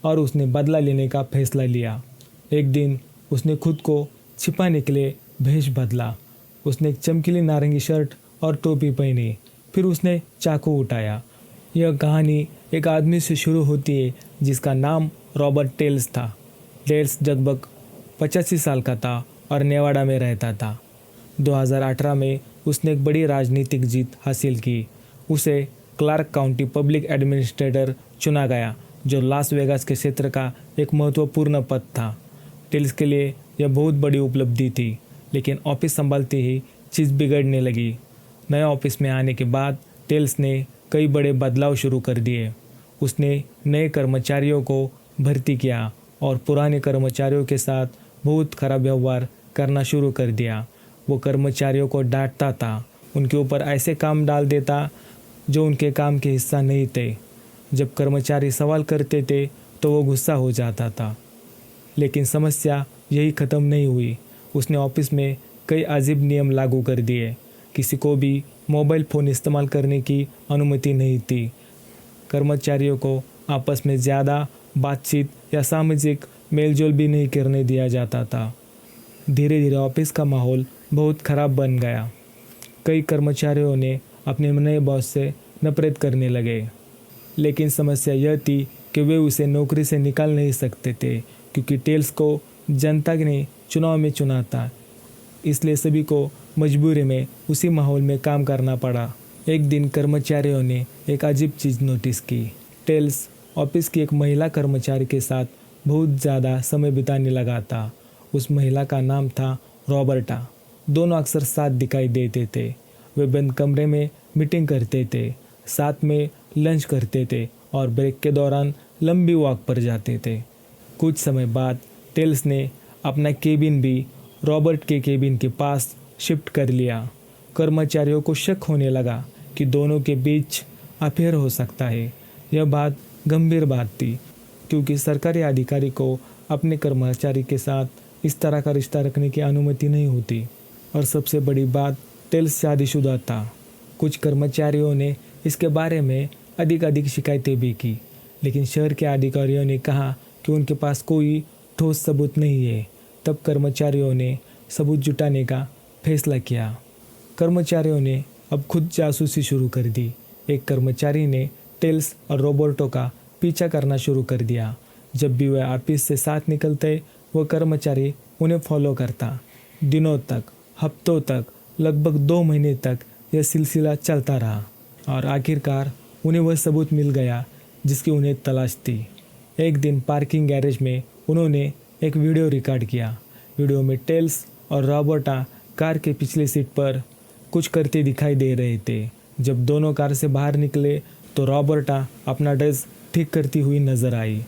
और उसने बदला लेने का फैसला लिया। एक दिन उसने खुद को छिपाने के लिए भेष बदला। उसने एक चमकीली नारंगी शर्ट और टोपी पहनी। फिर उसने चाकू उठाया। यह कहानी एक आदमी से शुरू होती है जिसका नाम रॉबर्ट टेल्स था। टेल्स लगभग 85 साल का था और नेवाडा में रहता था। 2018 में उसने एक बड़ी राजनीतिक जीत हासिल की। उसे क्लार्क काउंटी पब्लिक एडमिनिस्ट्रेटर चुना गया, जो लास वेगास के क्षेत्र का एक महत्वपूर्ण पद था। टेल्स के लिए यह बहुत बड़ी उपलब्धि थी, लेकिन ऑफिस संभालते ही चीज़ बिगड़ने लगी। नए ऑफिस में आने के बाद टेल्स ने कई बड़े बदलाव शुरू कर दिए। उसने नए कर्मचारियों को भर्ती किया और पुराने कर्मचारियों के साथ बहुत खराब व्यवहार करना शुरू कर दिया। वो कर्मचारियों को डांटता था, उनके ऊपर ऐसे काम डाल देता जो उनके काम के हिस्सा नहीं थे। जब कर्मचारी सवाल करते थे तो वो गुस्सा हो जाता था। लेकिन समस्या यही ख़त्म नहीं हुई। उसने ऑफिस में कई अजीब नियम लागू कर दिए। किसी को भी मोबाइल फ़ोन इस्तेमाल करने की अनुमति नहीं थी। कर्मचारियों को आपस में ज़्यादा बातचीत या सामाजिक मेलजोल भी नहीं करने दिया जाता था। धीरे धीरे ऑफिस का माहौल बहुत ख़राब बन गया। कई कर्मचारियों ने अपने नए बॉस से नफरत करने लगे। लेकिन समस्या यह थी कि वे उसे नौकरी से निकाल नहीं सकते थे, क्योंकि टेल्स को जनता ने चुनाव में चुना था। इसलिए सभी को मजबूरी में उसी माहौल में काम करना पड़ा। एक दिन कर्मचारियों ने एक अजीब चीज़ नोटिस की। टेल्स ऑफिस की एक महिला कर्मचारी के साथ बहुत ज़्यादा समय बिताने लगा था। उस महिला का नाम था रॉबर्टा। दोनों अक्सर साथ दिखाई देते थे। वे बंद कमरे में मीटिंग करते थे, साथ में लंच करते थे और ब्रेक के दौरान लंबी वॉक पर जाते थे। कुछ समय बाद टेल्स ने अपना केबिन भी रॉबर्ट के केबिन के पास शिफ्ट कर लिया। कर्मचारियों को शक होने लगा कि दोनों के बीच अफेयर हो सकता है। यह बात गंभीर बात थी, क्योंकि सरकारी अधिकारी को अपने कर्मचारी के साथ इस तरह का रिश्ता रखने की अनुमति नहीं होती। और सबसे बड़ी बात, टेल्स शादीशुदा था। कुछ कर्मचारियों ने इसके बारे में अधिक शिकायतें भी की, लेकिन शहर के अधिकारियों ने कहा कि उनके पास कोई ठोस सबूत नहीं है। तब कर्मचारियों ने सबूत जुटाने का फैसला किया। कर्मचारियों ने अब खुद जासूसी शुरू कर दी। एक कर्मचारी ने टेल्स और रॉबर्टो का पीछा करना शुरू कर दिया। जब भी वह ऑफिस से साथ निकलते, वह कर्मचारी उन्हें फॉलो करता। दिनों तक, हफ्तों तक, लगभग 2 महीने तक यह सिलसिला चलता रहा और आखिरकार उन्हें वह सबूत मिल गया जिसकी उन्हें तलाश थी। एक दिन पार्किंग गैरेज में उन्होंने एक वीडियो रिकॉर्ड किया। वीडियो में टेल्स और रॉबर्टा कार के पिछले सीट पर कुछ करते दिखाई दे रहे थे। जब दोनों कार से बाहर निकले तो रॉबर्टा अपना ड्रेस ठीक करती हुई नजर आई।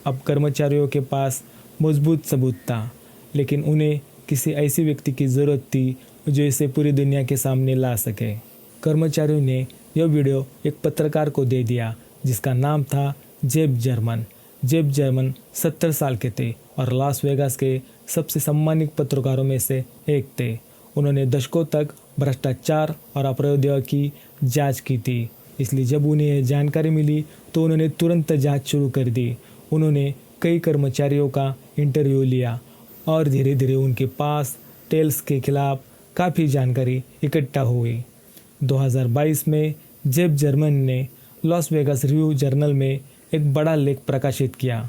अब कर्मचारियों के पास मजबूत सबूत था, लेकिन उन्हें किसी ऐसे व्यक्ति की ज़रूरत थी जो इसे पूरी दुनिया के सामने ला सके। कर्मचारियों ने यह वीडियो एक पत्रकार को दे दिया जिसका नाम था जेब जर्मन। जेब जर्मन 70 साल के थे और लास वेगास के सबसे सम्मानित पत्रकारों में से एक थे। उन्होंने दशकों तक भ्रष्टाचार और अपराधों की जांच की थी, इसलिए जब उन्हें यह जानकारी मिली तो उन्होंने तुरंत जांच शुरू कर दी। उन्होंने कई कर्मचारियों का इंटरव्यू लिया और धीरे धीरे उनके पास टेल्स के खिलाफ काफ़ी जानकारी इकट्ठा हुई। 2022 में जेब जर्मन ने लॉस वेगास रिव्यू जर्नल में एक बड़ा लेख प्रकाशित किया।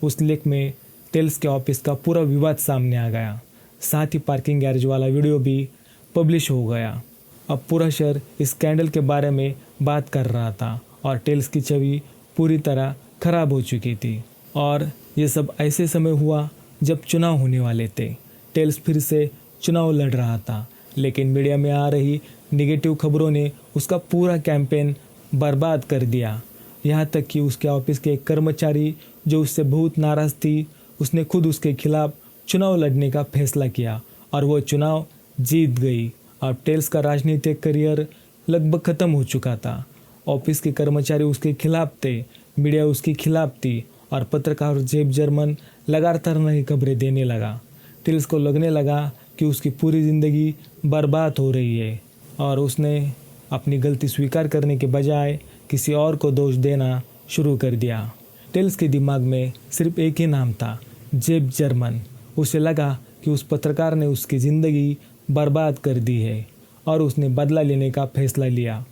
उस लेख में टेल्स के ऑफिस का पूरा विवाद सामने आ गया। साथ ही पार्किंग गैरेज वाला वीडियो भी पब्लिश हो गया। अब पूरा शहर इस स्कैंडल के बारे में बात कर रहा था और टेल्स की छवि पूरी तरह खराब हो चुकी थी। और ये सब ऐसे समय हुआ जब चुनाव होने वाले थे। टेल्स फिर से चुनाव लड़ रहा था, लेकिन मीडिया में आ रही नेगेटिव खबरों ने उसका पूरा कैंपेन बर्बाद कर दिया। यहाँ तक कि उसके ऑफिस के एक कर्मचारी जो उससे बहुत नाराज़ थी, उसने खुद उसके खिलाफ चुनाव लड़ने का फैसला किया और वो चुनाव जीत गई। अब टेल्स का राजनीतिक करियर लगभग ख़त्म हो चुका था। ऑफिस के कर्मचारी उसके खिलाफ थे, मीडिया उसके खिलाफ थी और पत्रकार जेब जर्मन लगातार नई खबरें देने लगा। टेल्स को लगने लगा कि उसकी पूरी ज़िंदगी बर्बाद हो रही है और उसने अपनी गलती स्वीकार करने के बजाय किसी और को दोष देना शुरू कर दिया। टेल्स के दिमाग में सिर्फ एक ही नाम था, जेब जर्मन। उसे लगा कि उस पत्रकार ने उसकी ज़िंदगी बर्बाद कर दी है और उसने बदला लेने का फैसला लिया।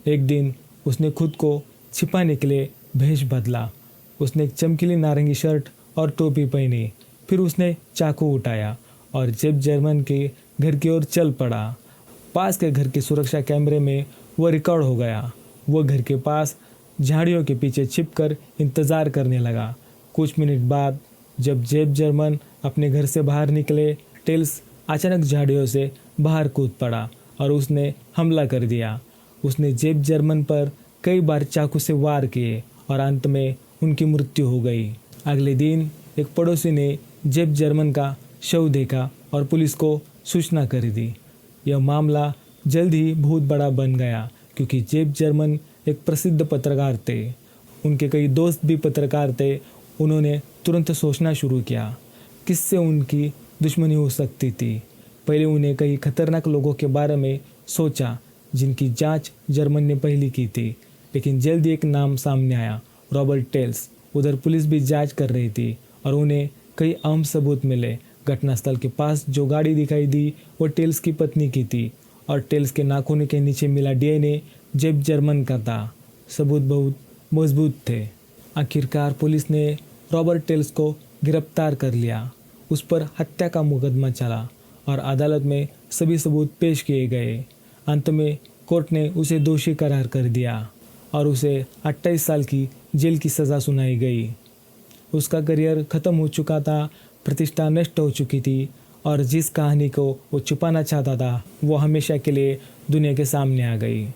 एक दिन उसने खुद को छिपाने के लिए भेष बदला। उसने एक चमकीली नारंगी शर्ट और टोपी पहनी। फिर उसने चाकू उठाया और जेब जर्मन के घर की ओर चल पड़ा। पास के घर के सुरक्षा कैमरे में वो रिकॉर्ड हो गया। वो घर के पास झाड़ियों के पीछे छिपकर इंतज़ार करने लगा। कुछ मिनट बाद जब जेब जर्मन अपने घर से बाहर निकले, टेल्स अचानक झाड़ियों से बाहर कूद पड़ा और उसने हमला कर दिया। उसने जेब जर्मन पर कई बार चाकू से वार किए और अंत में उनकी मृत्यु हो गई। अगले दिन एक पड़ोसी ने जेब जर्मन का शव देखा और पुलिस को सूचना कर दी। यह मामला जल्द ही बहुत बड़ा बन गया क्योंकि जेब जर्मन एक प्रसिद्ध पत्रकार थे। उनके कई दोस्त भी पत्रकार थे। उन्होंने तुरंत सोचना शुरू किया किससे उनकी दुश्मनी हो सकती थी। पहले उन्हें कई खतरनाक लोगों के बारे में सोचा जिनकी जांच जर्मन ने पहले की थी, लेकिन जल्द ही एक नाम सामने आया, रॉबर्ट टेल्स। उधर पुलिस भी जांच कर रही थी और उन्हें कई अहम सबूत मिले। घटनास्थल के पास जो गाड़ी दिखाई दी वो टेल्स की पत्नी की थी और टेल्स के नाखून के नीचे मिला डीएनए जेब जर्मन का था। सबूत बहुत मजबूत थे। आखिरकार पुलिस ने रॉबर्ट टेल्स को गिरफ्तार कर लिया। उस पर हत्या का मुकदमा चला और अदालत में सभी सबूत पेश किए गए। अंत में कोर्ट ने उसे दोषी करार कर दिया और उसे 28 साल की जेल की सज़ा सुनाई गई। उसका करियर ख़त्म हो चुका था, प्रतिष्ठा नष्ट हो चुकी थी और जिस कहानी को वो छुपाना चाहता था वो हमेशा के लिए दुनिया के सामने आ गई।